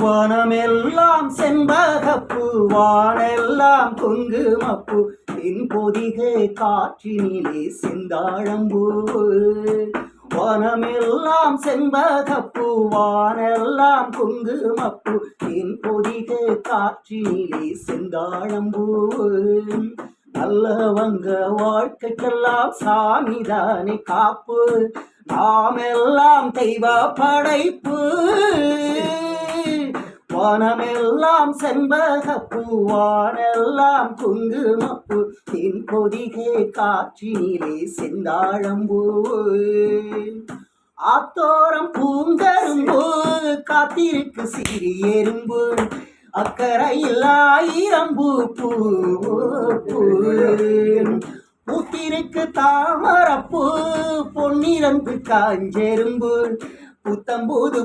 வானமெல்லாம் செண்பகப்பூ வானெல்லாம் குங்குமப்பூ தென்பொதிகை காற்றினிலே செந்தாழம்பூ. வானமெல்லாம் செண்பகப்பூ வானெல்லாம் குங்குமப்பூ தென்பொதிகை காற்றினிலே செந்தாழம்பூ. நல்லவங்க வாழ்க்கைக்கெல்லாம் சாமிதானே காப்பு, நாமெல்லாம் தெய்வ படைப்பு. வானமெல்லாம் செண்பகப்பூ வானெல்லாம் குங்குமப்பூ தென்பொதிகை காற்றினிலே செந்தாழம்பூ. ஆத்தோரம் பூங்கரும்பு காத்திருக்கு சிறி எறும்பு, அக்கறையில் ஆயிரம் பூ பூத்திருக்கு தாமரப்பூ பொன்னிறந்து காஞ்செரும்பு புத்தம்போது